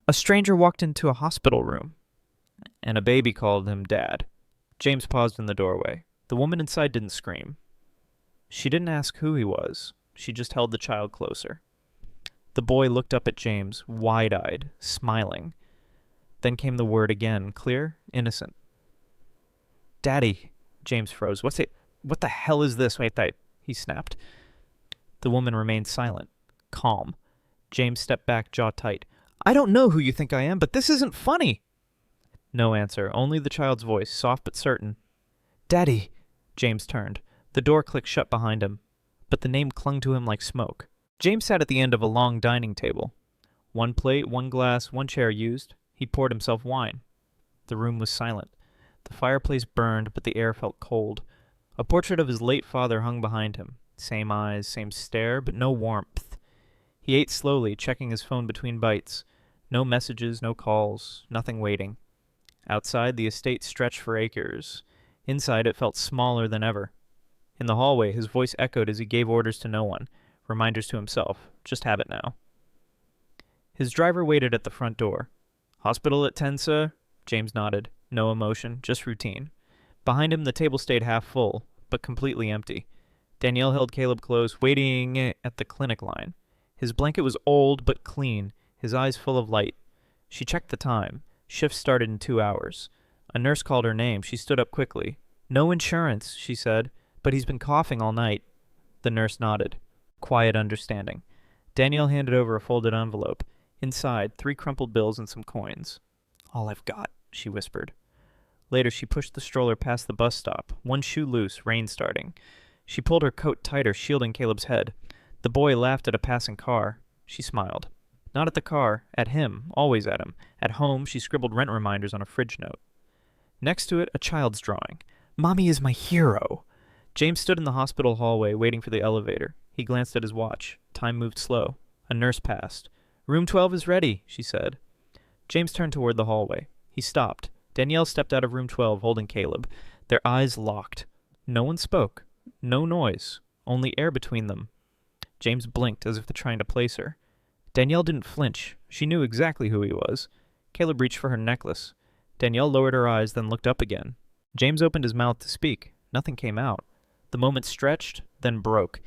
A stranger walked into a hospital room, and a baby called him Dad. James paused in the doorway. The woman inside didn't scream. She didn't ask who he was. She just held the child closer. The boy looked up at James, wide-eyed, smiling. Then came the word again, clear, innocent. Daddy. James froze. What the hell is this? Wait, he snapped. The woman remained silent, calm. James stepped back, jaw tight. I don't know who you think I am, but this isn't funny. No answer, only the child's voice, soft but certain. Daddy. James turned. The door clicked shut behind him, but the name clung to him like smoke. James sat at the end of a long dining table. One plate, one glass, one chair used. He poured himself wine. The room was silent. The fireplace burned, but the air felt cold. A portrait of his late father hung behind him. Same eyes, same stare, but no warmth. He ate slowly, checking his phone between bites. No messages, no calls, nothing waiting. Outside, the estate stretched for acres. Inside, it felt smaller than ever. In the hallway, his voice echoed as he gave orders to no one, reminders to himself. Just have it now. His driver waited at the front door. Hospital at 10, sir? James nodded. No emotion, just routine. Behind him, the table stayed half full, but completely empty. Danielle held Caleb close, waiting at the clinic line. His blanket was old but clean, his eyes full of light. She checked the time. Shift started in 2 hours. A nurse called her name. She stood up quickly. No insurance, she said, but he's been coughing all night. The nurse nodded. Quiet understanding. Danielle handed over a folded envelope. Inside, 3 crumpled bills and some coins. All I've got, she whispered. Later, she pushed the stroller past the bus stop, one shoe loose, rain starting. She pulled her coat tighter, shielding Caleb's head. The boy laughed at a passing car. She smiled. Not at the car, at him, always at him. At home, she scribbled rent reminders on a fridge note. Next to it, a child's drawing. Mommy is my hero. James stood in the hospital hallway, waiting for the elevator. He glanced at his watch. Time moved slow. A nurse passed. Room 12 is ready, she said. James turned toward the hallway. He stopped. Danielle stepped out of room 12, holding Caleb. Their eyes locked. No one spoke. No noise. Only air between them. James blinked as if trying to place her. Danielle didn't flinch. She knew exactly who he was. Caleb reached for her necklace. Danielle lowered her eyes, then looked up again. James opened his mouth to speak. Nothing came out. The moment stretched, then broke.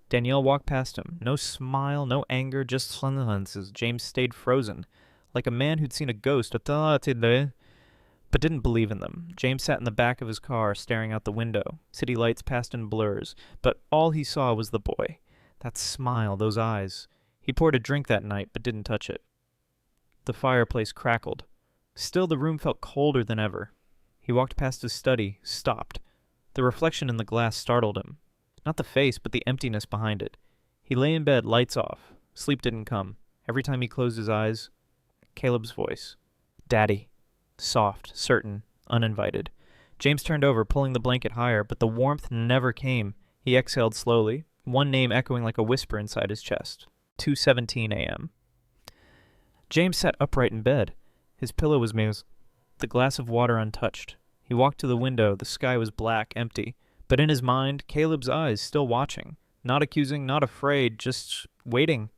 Danielle walked past him. No smile, no anger, just silence as James stayed frozen, like a man who'd seen a ghost, but didn't believe in them. James sat in the back of his car, staring out the window. City lights passed in blurs, but all he saw was the boy. That smile, those eyes. He poured a drink that night, but didn't touch it. The fireplace crackled. Still, the room felt colder than ever. He walked past his study, stopped. The reflection in the glass startled him. Not the face, but the emptiness behind it. He lay in bed, lights off. Sleep didn't come. Every time he closed his eyes, Caleb's voice. Daddy. Soft, certain, uninvited. James turned over, pulling the blanket higher, but the warmth never came. He exhaled slowly, one name echoing like a whisper inside his chest. 2:17 a.m. James sat upright in bed. His pillow was made, the glass of water untouched. He walked to the window. The sky was black, empty. But in his mind, Caleb's eyes still watching. Not accusing, not afraid, just waiting.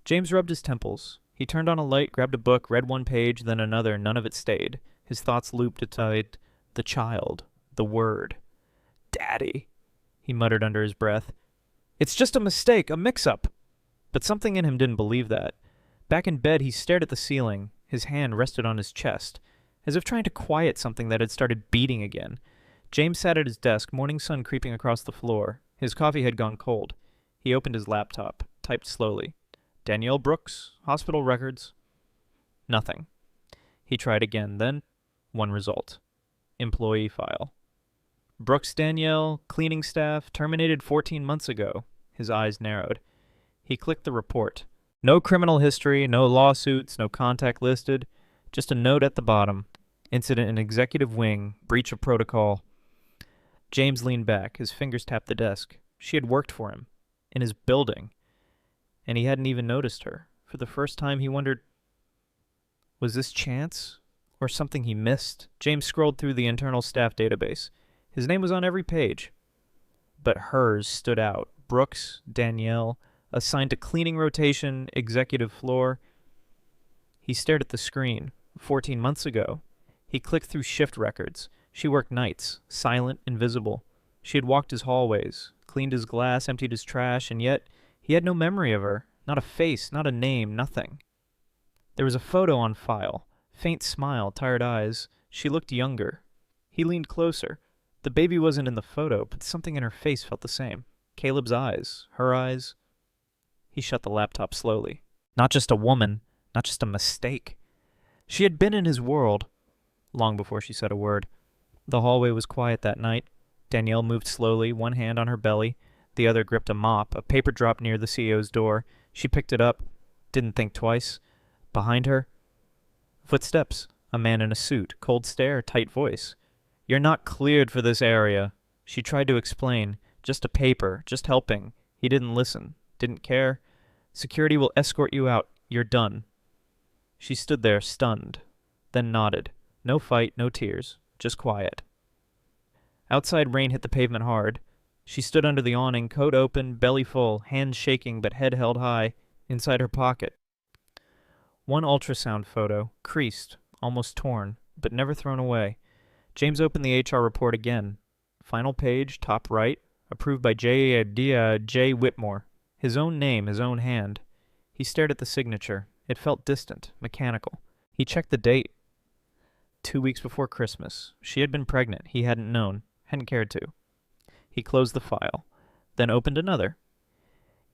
James rubbed his temples. He turned on a light, grabbed a book, read one page, then another. None of it stayed. His thoughts looped aside. The child. The word. Daddy, he muttered under his breath. It's just a mistake, a mix-up. But something in him didn't believe that. Back in bed, he stared at the ceiling. His hand rested on his chest, as if trying to quiet something that had started beating again. James sat at his desk, morning sun creeping across the floor. His coffee had gone cold. He opened his laptop, typed slowly. Danielle Brooks, hospital records. Nothing. He tried again, then one result. Employee file. Brooks Danielle, cleaning staff, terminated 14 months ago. His eyes narrowed. He clicked the report. No criminal history, no lawsuits, no contact listed. Just a note at the bottom. Incident in executive wing, breach of protocol. James leaned back. His fingers tapped the desk. She had worked for him. In his building. And he hadn't even noticed her. For the first time, he wondered, was this chance? Or something he missed? James scrolled through the internal staff database. His name was on every page. But hers stood out. Brooks, Danielle, assigned to cleaning rotation, executive floor. He stared at the screen. 14 months ago. He clicked through shift records. She worked nights, silent, invisible. She had walked his hallways, cleaned his glass, emptied his trash, and yet he had no memory of her. Not a face, not a name, nothing. There was a photo on file. Faint smile, tired eyes. She looked younger. He leaned closer. The baby wasn't in the photo, but something in her face felt the same. Caleb's eyes. Her eyes. He shut the laptop slowly. Not just a woman. Not just a mistake. She had been in his world. Long before she said a word. The hallway was quiet that night. Danielle moved slowly, one hand on her belly. The other gripped a mop. A paper dropped near the CEO's door. She picked it up. Didn't think twice. Behind her, footsteps. A man in a suit. Cold stare, tight voice. "You're not cleared for this area." She tried to explain. Just a paper. Just helping. He didn't listen. Didn't care. "Security will escort you out. You're done." She stood there, stunned. Then nodded. No fight, no tears. Just quiet. Outside, rain hit the pavement hard. She stood under the awning, coat open, belly full, hands shaking but head held high, inside her pocket. One ultrasound photo, creased, almost torn, but never thrown away. James opened the HR report again. Final page, top right, approved by J. Whitmore. His own name, his own hand. He stared at the signature. It felt distant, mechanical. He checked the date. 2 weeks before Christmas. She had been pregnant. He hadn't known. Hadn't cared to. He closed the file. Then opened another.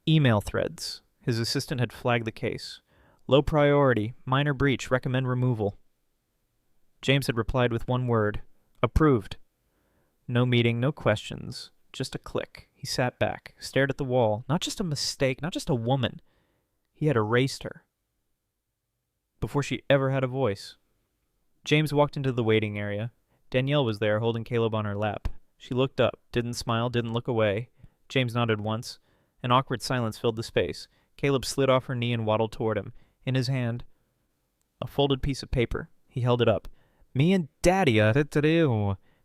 Email threads. His assistant had flagged the case. Low priority. Minor breach. Recommend removal. James had replied with one word. Approved. No meeting, no questions. Just a click. He sat back, stared at the wall. Not just a mistake, not just a woman. He had erased her. Before she ever had a voice. James walked into the waiting area. Danielle was there, holding Caleb on her lap. She looked up, didn't smile, didn't look away. James nodded once. An awkward silence filled the space. Caleb slid off her knee and waddled toward him. In his hand, a folded piece of paper. He held it up. "Me and Daddy,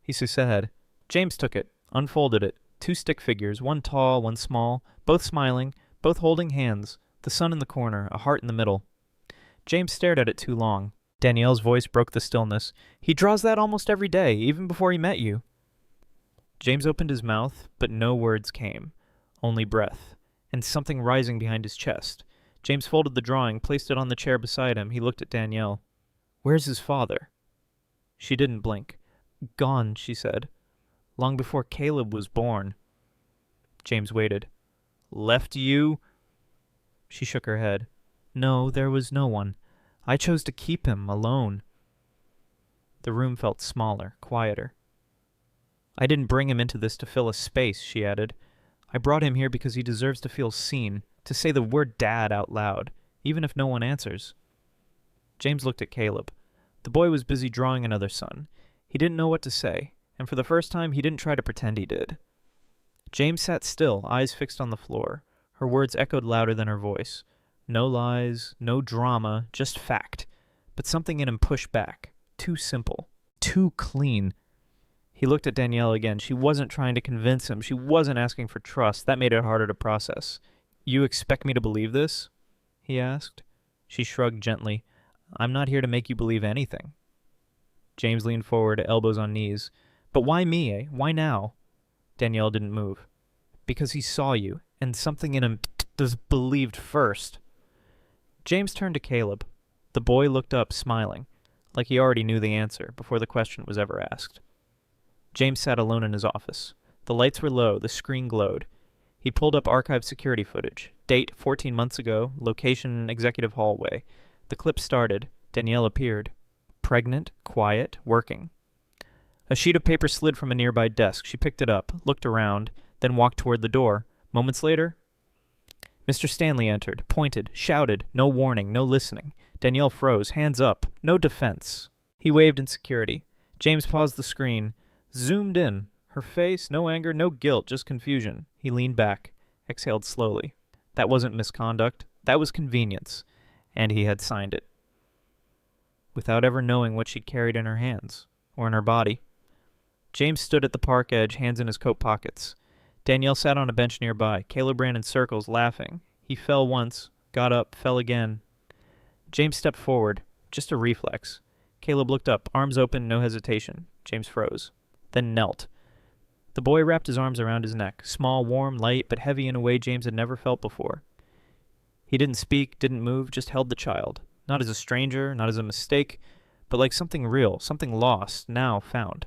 he said. James took it, unfolded it. 2 stick figures, one tall, one small, both smiling, both holding hands. The sun in the corner, a heart in the middle. James stared at it too long. Danielle's voice broke the stillness. "He draws that almost every day, even before he met you." James opened his mouth, but no words came. Only breath, and something rising behind his chest. James folded the drawing, placed it on the chair beside him. He looked at Danielle. "Where's his father?" She didn't blink. "Gone," she said. "Long before Caleb was born." James waited. "Left you?" She shook her head. "No, there was no one. I chose to keep him alone." The room felt smaller, quieter. "I didn't bring him into this to fill a space," she added. "I brought him here because he deserves to feel seen, to say the word Dad out loud, even if no one answers." James looked at Caleb. The boy was busy drawing another son. He didn't know what to say, and for the first time he didn't try to pretend he did. James sat still, eyes fixed on the floor. Her words echoed louder than her voice. No lies, no drama, just fact. But something in him pushed back. Too simple. Too clean. He looked at Danielle again. She wasn't trying to convince him. She wasn't asking for trust. That made it harder to process. "You expect me to believe this?" he asked. She shrugged gently. "I'm not here to make you believe anything." James leaned forward, elbows on knees. "But why me, eh? Why now?" Danielle didn't move. "Because he saw you, and something in him believed first." James turned to Caleb. The boy looked up, smiling, like he already knew the answer before the question was ever asked. James sat alone in his office. The lights were low, the screen glowed. He pulled up archived security footage. Date, 14 months ago. Location, executive hallway. The clip started. Danielle appeared. Pregnant, quiet, working. A sheet of paper slid from a nearby desk. She picked it up, looked around, then walked toward the door. Moments later, Mr. Stanley entered, pointed, shouted. No warning, no listening. Danielle froze, hands up. No defense. He waved in security. James paused the screen, zoomed in. Her face, no anger, no guilt, just confusion. He leaned back, exhaled slowly. That wasn't misconduct. That was convenience. And he had signed it. Without ever knowing what she'd carried in her hands, or in her body. James stood at the park edge, hands in his coat pockets. Danielle sat on a bench nearby. Caleb ran in circles, laughing. He fell once, got up, fell again. James stepped forward. Just a reflex. Caleb looked up, arms open, no hesitation. James froze. Then knelt. The boy wrapped his arms around his neck, small, warm, light, but heavy in a way James had never felt before. He didn't speak, didn't move, just held the child. Not as a stranger, not as a mistake, but like something real, something lost, now found.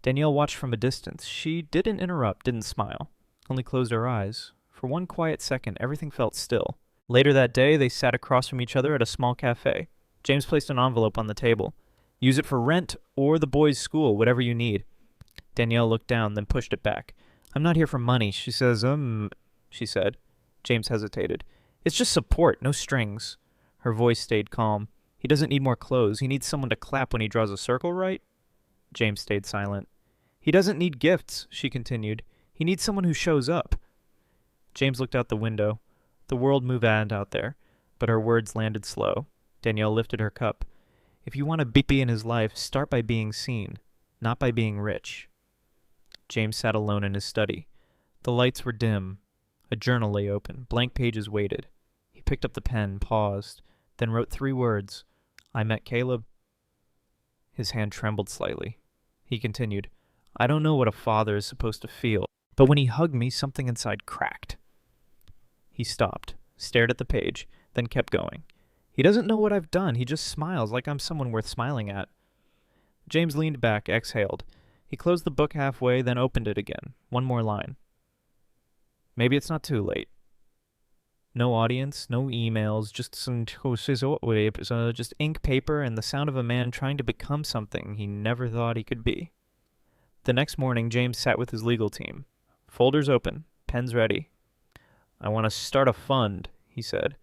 Danielle watched from a distance. She didn't interrupt, didn't smile, only closed her eyes. For one quiet second, everything felt still. Later that day, they sat across from each other at a small cafe. James placed an envelope on the table. Use it for rent or the boys' school, whatever you need. Danielle looked down, then pushed it back. I'm not here for money, she said. James hesitated. It's just support, no strings. Her voice stayed calm. He doesn't need more clothes. He needs someone to clap when he draws a circle, right? James stayed silent. He doesn't need gifts, she continued. He needs someone who shows up. James looked out the window. The world moved on out there, but her words landed slow. Danielle lifted her cup. If you want to be in his life, start by being seen, not by being rich. James sat alone in his study. The lights were dim. A journal lay open. Blank pages waited. He picked up the pen, paused, then wrote 3 words. I met Caleb. His hand trembled slightly. He continued, I don't know what a father is supposed to feel, but when he hugged me, something inside cracked. He stopped, stared at the page, then kept going. He doesn't know what I've done. He just smiles like I'm someone worth smiling at. James leaned back, exhaled. He closed the book halfway, then opened it again. One more line. Maybe it's not too late. No audience, no emails, just ink, paper, and the sound of a man trying to become something he never thought he could be. The next morning, James sat with his legal team. Folders open, pens ready. I want to start a fund, he said.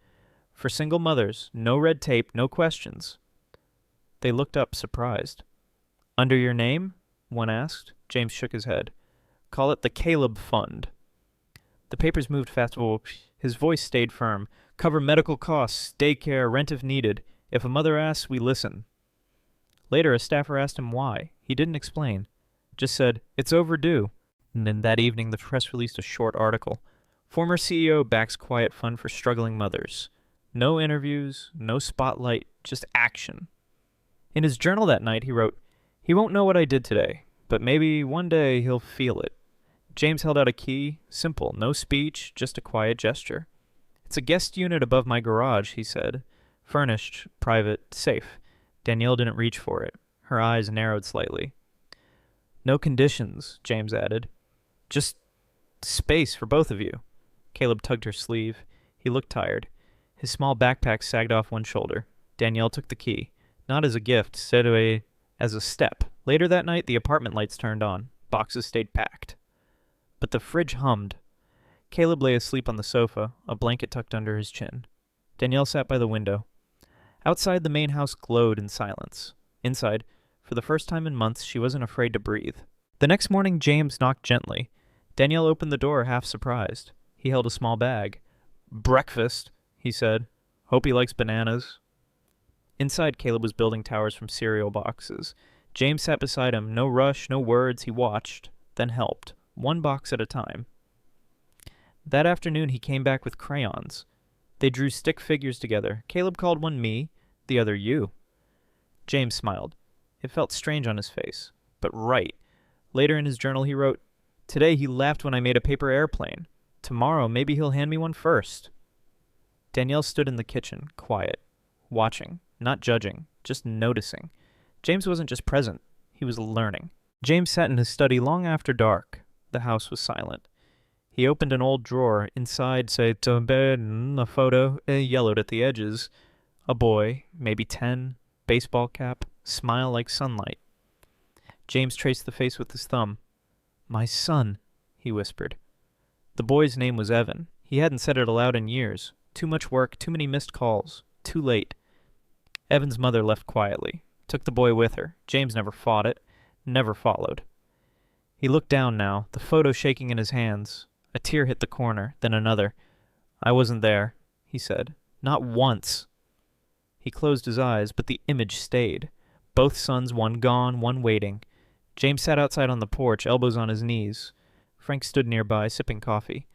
For single mothers, no red tape, no questions. They looked up, surprised. Under your name? One asked. James shook his head. Call it the Caleb Fund. The papers moved fast. His voice stayed firm. Cover medical costs, daycare, rent if needed. If a mother asks, we listen. Later, a staffer asked him why. He didn't explain. Just said, it's overdue. And then that evening, the press released a short article. Former CEO backs quiet fund for struggling mothers. No interviews, no spotlight, just action. In his journal that night, he wrote, he won't know what I did today, but maybe one day he'll feel it. James held out a key, simple, no speech, just a quiet gesture. It's a guest unit above my garage, he said. Furnished, private, safe. Danielle didn't reach for it. Her eyes narrowed slightly. No conditions, James added. Just space for both of you. Caleb tugged her sleeve. He looked tired. His small backpack sagged off one shoulder. Danielle took the key. Not as a gift, said as a step. Later that night, the apartment lights turned on. Boxes stayed packed. But the fridge hummed. Caleb lay asleep on the sofa, a blanket tucked under his chin. Danielle sat by the window. Outside, the main house glowed in silence. Inside, for the first time in months, she wasn't afraid to breathe. The next morning, James knocked gently. Danielle opened the door, half surprised. He held a small bag. Breakfast, he said. Hope he likes bananas. Inside, Caleb was building towers from cereal boxes. James sat beside him. No rush, no words. He watched, then helped, one box at a time. That afternoon, he came back with crayons. They drew stick figures together. Caleb called one me, the other you. James smiled. It felt strange on his face, but right. Later in his journal, he wrote, Today he laughed when I made a paper airplane. Tomorrow, maybe he'll hand me one first. Danielle stood in the kitchen, quiet, watching, not judging, just noticing. James wasn't just present, he was learning. James sat in his study long after dark. The house was silent. He opened an old drawer. Inside, to bed, a photo, yellowed at the edges. A boy, maybe 10, baseball cap, smile like sunlight. James traced the face with his thumb. My son, he whispered. The boy's name was Evan. He hadn't said it aloud in years. Too much work, too many missed calls. Too late. Evan's mother left quietly. Took the boy with her. James never fought it. Never followed. He looked down now, the photo shaking in his hands. A tear hit the corner, then another. I wasn't there, he said. Not once. He closed his eyes, but the image stayed. Both sons, one gone, one waiting. James sat outside on the porch, elbows on his knees. Frank stood nearby, sipping coffee.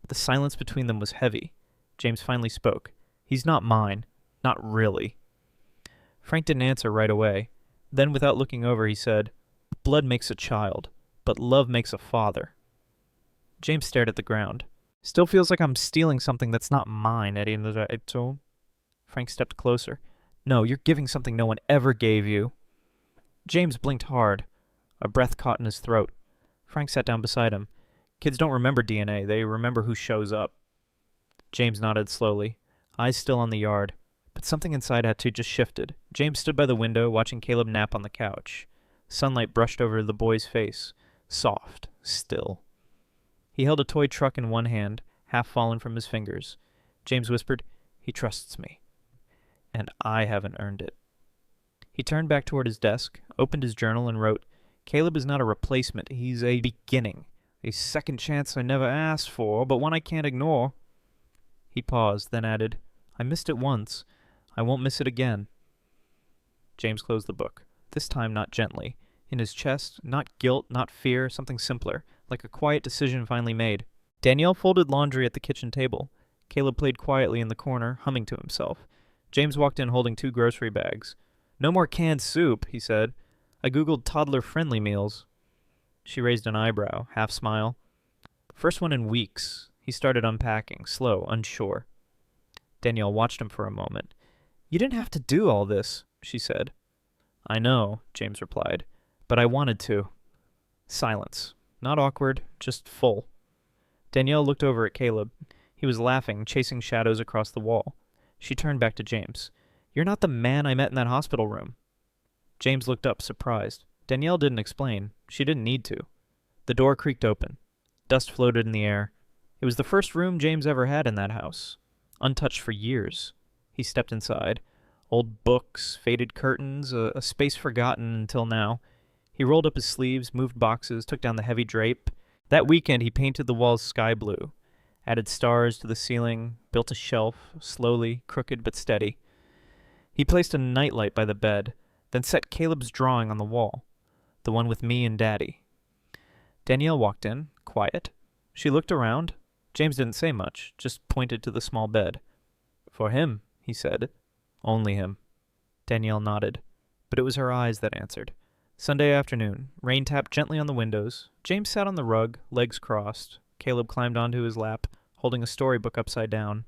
The silence between them was heavy. James finally spoke. He's not mine. Not really. Frank didn't answer right away. Then, without looking over, he said, "Blood makes a child, but love makes a father." James stared at the ground. "Still feels like I'm stealing something that's not mine," Eddie told him. Frank stepped closer. "No, you're giving something no one ever gave you." James blinked hard. A breath caught in his throat. Frank sat down beside him. "Kids don't remember DNA. They remember who shows up." James nodded slowly, eyes still on the yard. But something inside had to just shifted. James stood by the window, watching Caleb nap on the couch. Sunlight brushed over the boy's face. Soft. Still. He held a toy truck in one hand, half fallen from his fingers. James whispered, "He trusts me. And I haven't earned it." He turned back toward his desk, opened his journal, and wrote, "Caleb is not a replacement. He's a beginning. A second chance I never asked for, but one I can't ignore." He paused, then added, "I missed it once. I won't miss it again." James closed the book, this time not gently. In his chest, not guilt, not fear, something simpler, like a quiet decision finally made. Danielle folded laundry at the kitchen table. Caleb played quietly in the corner, humming to himself. James walked in holding 2 grocery bags. "No more canned soup," he said. "I googled toddler-friendly meals." She raised an eyebrow, half smile. "First one in weeks." He started unpacking, slow, unsure. Danielle watched him for a moment. "You didn't have to do all this," she said. "I know," James replied, "but I wanted to." Silence. Not awkward, just full. Danielle looked over at Caleb. He was laughing, chasing shadows across the wall. She turned back to James. "You're not the man I met in that hospital room." James looked up, surprised. Danielle didn't explain. She didn't need to. The door creaked open. Dust floated in the air. It was the first room James ever had in that house. Untouched for years. He stepped inside. Old books, faded curtains, a space forgotten until now. He rolled up his sleeves, moved boxes, took down the heavy drape. That weekend he painted the walls sky blue, added stars to the ceiling, built a shelf, slowly, crooked but steady. He placed a nightlight by the bed, then set Caleb's drawing on the wall, the one with me and Daddy. Danielle walked in, quiet. She looked around. James didn't say much, just pointed to the small bed. "For him," he said. "Only him." Danielle nodded, but it was her eyes that answered. Sunday afternoon. Rain tapped gently on the windows. James sat on the rug, legs crossed. Caleb climbed onto his lap, holding a storybook upside down.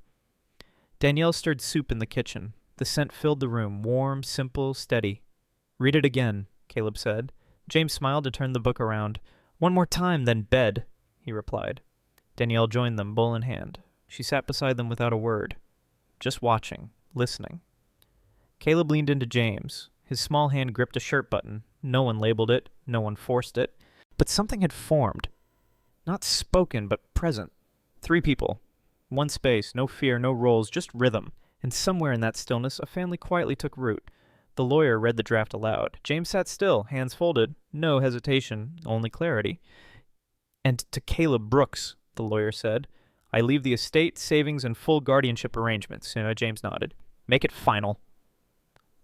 Danielle stirred soup in the kitchen. The scent filled the room, warm, simple, steady. "Read it again," Caleb said. James smiled and turned the book around. "One more time, then bed," he replied. Danielle joined them, bowl in hand. She sat beside them without a word, just watching, listening. Caleb leaned into James. His small hand gripped a shirt button. No one labeled it, no one forced it. But something had formed. Not spoken, but present. 3 people. One space, no fear, no roles, just rhythm. And somewhere in that stillness, a family quietly took root. The lawyer read the draft aloud. James sat still, hands folded. No hesitation, only clarity. "And to Caleb Brooks," the lawyer said, "I leave the estate, savings, and full guardianship arrangements." James nodded. "Make it final."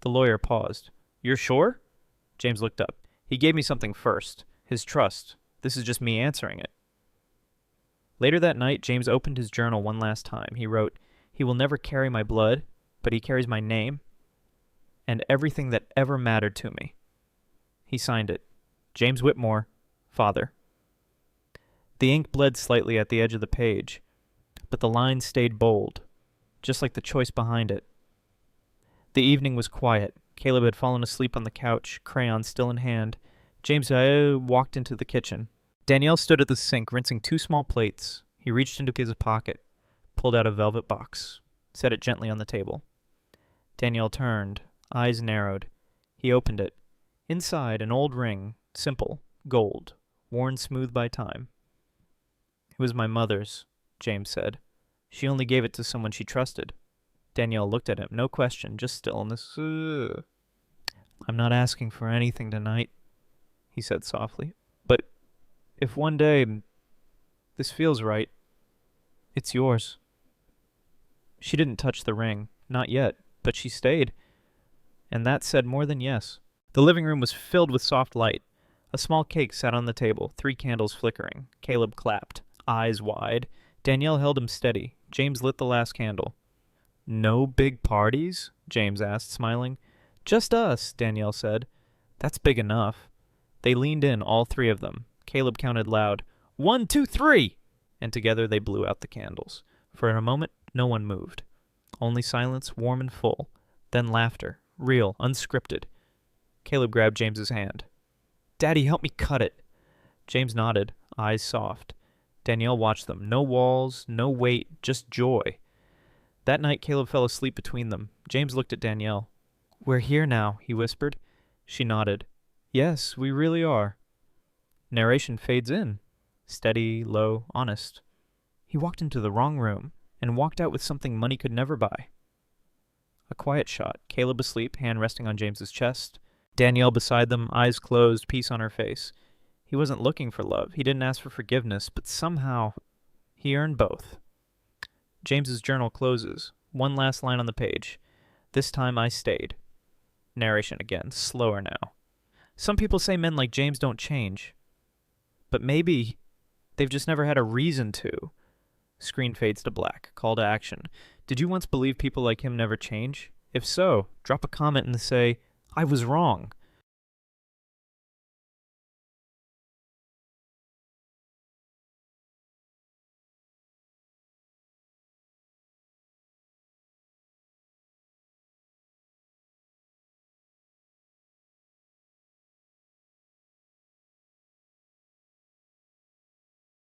The lawyer paused. "You're sure?" James looked up. "He gave me something first. His trust. This is just me answering it." Later that night, James opened his journal one last time. He wrote, "He will never carry my blood, but he carries my name and everything that ever mattered to me." He signed it. James Whitmore, Father. The ink bled slightly at the edge of the page, but the lines stayed bold, just like the choice behind it. The evening was quiet. Caleb had fallen asleep on the couch, crayon still in hand. James walked into the kitchen. Danielle stood at the sink, rinsing 2 small plates. He reached into his pocket, pulled out a velvet box, set it gently on the table. Danielle turned, eyes narrowed. He opened it. Inside, an old ring, simple, gold, worn smooth by time. "It was my mother's," James said. "She only gave it to someone she trusted." Danielle looked at him, no question, just stillness. "I'm not asking for anything tonight," he said softly. "But if one day this feels right, it's yours." She didn't touch the ring, not yet, but she stayed. And that said more than yes. The living room was filled with soft light. A small cake sat on the table, 3 candles flickering. Caleb clapped, eyes wide. Danielle held him steady. James lit the last candle. No big parties? James asked, smiling. Just us, Danielle said. That's big enough. They leaned in, all three of them. Caleb counted loud, 1, 2, 3! And together they blew out the candles. For a moment, no one moved. Only silence, warm and full. Then laughter, real, unscripted. Caleb grabbed James's hand. Daddy, help me cut it. James nodded, eyes soft. Danielle watched them. No walls, no weight, just joy. That night, Caleb fell asleep between them. James looked at Danielle. We're here now, he whispered. She nodded. Yes, we really are. Narration fades in. Steady, low, honest. He walked into the wrong room and walked out with something money could never buy. A quiet shot. Caleb asleep, hand resting on James's chest. Danielle beside them, eyes closed, peace on her face. He wasn't looking for love. He didn't ask for forgiveness, but somehow he earned both. James's journal closes. One last line on the page. This time I stayed. Narration again, slower now. Some people say men like James don't change. But maybe they've just never had a reason to. Screen fades to black. Call to action. Did you once believe people like him never change? If so, drop a comment and say, I was wrong.